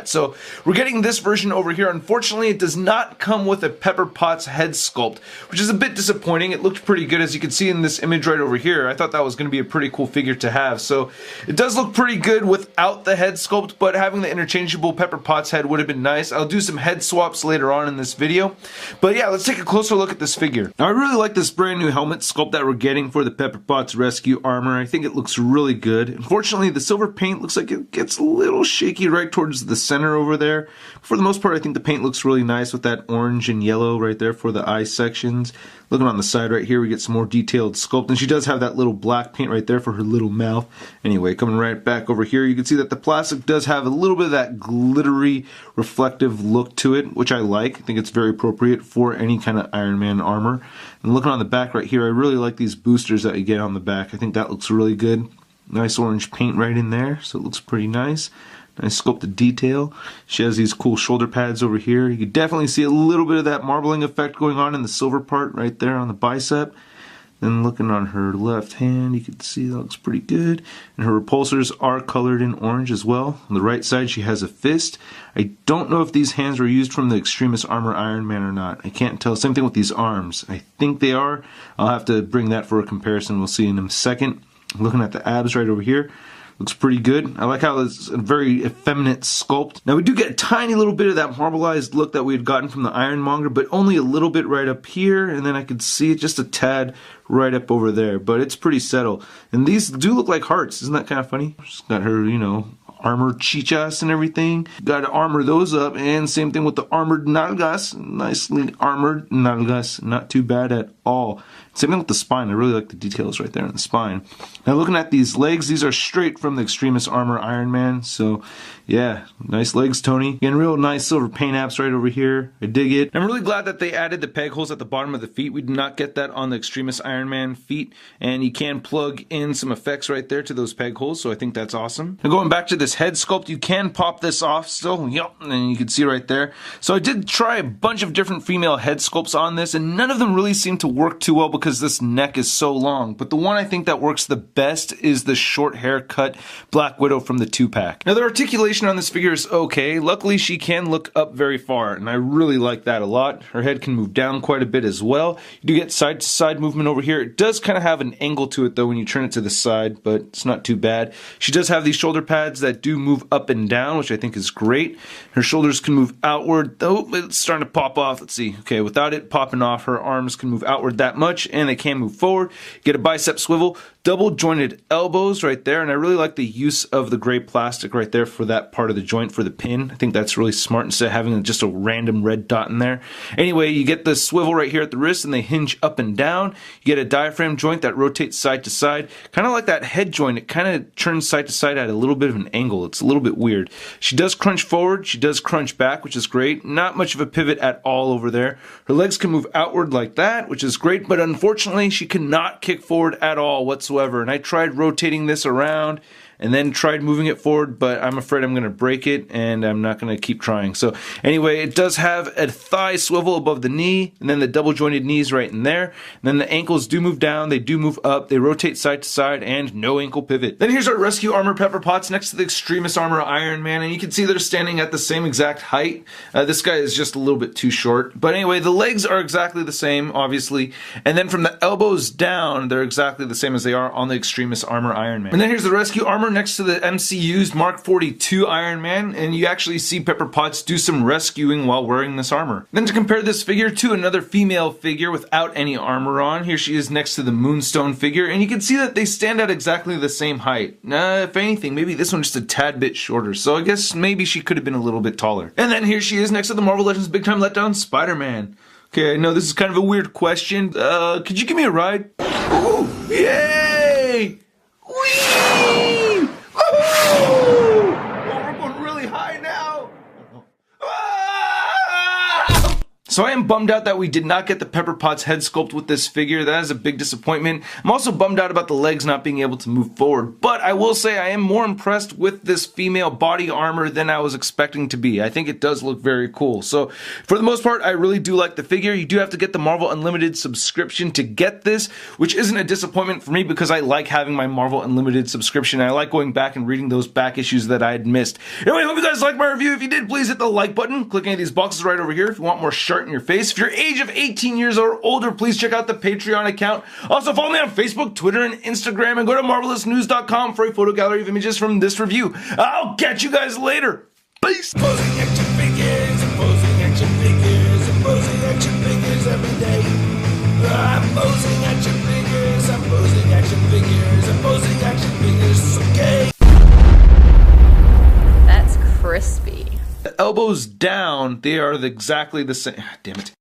that. So we're getting this version over here. Unfortunately, it does not come with a Pepper Potts head sculpt, which is a bit disappointing. It looked pretty good, as you can see in this image right over here. I thought that was going to be a pretty cool figure to have. So it does look pretty good without the head sculpt, but having the interchangeable Pepper Potts head would have been nice. I'll do some head swaps later on in this video. But yeah, let's take a closer look at this figure. Now, I really like this brand new helmet sculpt that we're getting for the Pepper Potts Rescue Armor. I think it looks really good. Unfortunately, the silver paint looks like it gets a little shaky right towards the center over there. For the most part, I think the paint looks really nice with that orange and yellow right there for the eye sections. Looking on the side right here, we get some more detailed sculpt, and she does have that little black paint right there for her little mouth. Anyway, coming right back over here, you can see that the plastic does have a little bit of that glittery, reflective look to it, which I like. I think it's very appropriate for any kind of Iron Man armor. And looking on the back right here, I really like these boosters that you get on the back. I think that looks really good. Nice orange paint right in there, so it looks pretty nice. Nice sculpted detail. She has these cool shoulder pads over here. You can definitely see a little bit of that marbling effect going on in the silver part right there on the bicep. Then looking on her left hand, you can see that looks pretty good. And her repulsors are colored in orange as well. On the right side, she has a fist. I don't know if these hands were used from the Extremis Armor Iron Man or not. I can't tell. Same thing with these arms. I think they are. I'll have to bring that for a comparison. We'll see in a second. Looking at the abs right over here. Looks pretty good. I like how it's a very effeminate sculpt. Now we do get a tiny little bit of that marbleized look that we had gotten from the Ironmonger, but only a little bit right up here, and then I could see it just a tad right up over there, but it's pretty subtle. And these do look like hearts. Isn't that kind of funny? She's got her, you know, armored chichas and everything. Got to armor those up, and same thing with the armored nalgas. Nicely armored nalgas. Not too bad at all. Same thing with the spine. I really like the details right there in the spine. Now looking at these legs, these are straight from the Extremis Armor Iron Man. So yeah, nice legs, Tony. Again, real nice silver paint apps right over here. I dig it. I'm really glad that they added the peg holes at the bottom of the feet. We did not get that on the Extremis Iron Man feet. And you can plug in some effects right there to those peg holes. So I think that's awesome. Now going back to this head sculpt, you can pop this off still. Yep, and you can see right there. So I did try a bunch of different female head sculpts on this, and none of them really seem to work too well because this neck is so long. But the one I think that works the best is the short haircut Black Widow from the 2-pack. Now the articulation on this figure is okay. Luckily she can look up very far, and I really like that a lot. Her head can move down quite a bit as well. You do get side to side movement over here. It does kind of have an angle to it though when you turn it to the side, but it's not too bad. She does have these shoulder pads that do move up and down, which I think is great. Her shoulders can move outward. Oh, it's starting to pop off. Let's see. Okay, without it popping off, her arms can move outward that much, and they can move forward. Get a bicep swivel, double jointed elbows right there, and I really like the use of the gray plastic right there for that part of the joint for the pin. I think that's really smart instead of having just a random red dot in there. Anyway, you get the swivel right here at the wrist, and they hinge up and down. You get a diaphragm joint that rotates side to side, kind of like that head joint. It kind of turns side to side at a little bit of an angle. It's a little bit weird. She does crunch forward, she does crunch back, which is great. Not much of a pivot at all over there. Her legs can move outward like that, which is great, but unfortunately she cannot kick forward at all whatsoever. And I tried rotating this around and then tried moving it forward, but I'm afraid I'm going to break it, and I'm not going to keep trying. So anyway, it does have a thigh swivel above the knee, and then the double jointed knees right in there. And then the ankles do move down, they do move up, they rotate side to side, and no ankle pivot. Then here's our Rescue Armor Pepper Potts next to the Extremis Armor Iron Man, and you can see they're standing at the same exact height. This guy is just a little bit too short. But anyway, the legs are exactly the same, obviously. And then from the elbows down, they're exactly the same as they are on the Extremis Armor Iron Man. And then here's the Rescue Armor next to the MCU's Mark 42 Iron Man, and you actually see Pepper Potts do some rescuing while wearing this armor. Then to compare this figure to another female figure without any armor on, here she is next to the Moonstone figure, and you can see that they stand at exactly the same height. If anything, maybe this one's just a tad bit shorter, so I guess maybe she could have been a little bit taller. And then here she is next to the Marvel Legends Big Time Letdown Spider-Man. Okay, I know this is kind of a weird question. Could you give me a ride? Ooh, yay! Whee! Oh, we're going really high now. So I am bummed out that we did not get the Pepper Potts head sculpt with this figure. That is a big disappointment. I'm also bummed out about the legs not being able to move forward, but I will say I am more impressed with this female body armor than I was expecting to be. I think it does look very cool. So for the most part, I really do like the figure. You do have to get the Marvel Unlimited subscription to get this, which isn't a disappointment for me because I like having my Marvel Unlimited subscription. I like going back and reading those back issues that I had missed. Anyway, I hope you guys liked my review. If you did, please hit the like button. Click any of these boxes right over here if you want more shirt in your face. If you're age of 18 years or older, please check out the Patreon account. Also, follow me on Facebook, Twitter, and Instagram, and go to marvelousnews.com for a photo gallery of images from this review. I'll catch you guys later. Peace. Posing action figures, posing action figures, posing action figures every day. I'm posing action figures, I'm posing action figures, I'm posing action figures, okay. That's crispy. The elbows down, they are exactly the same. Damn it.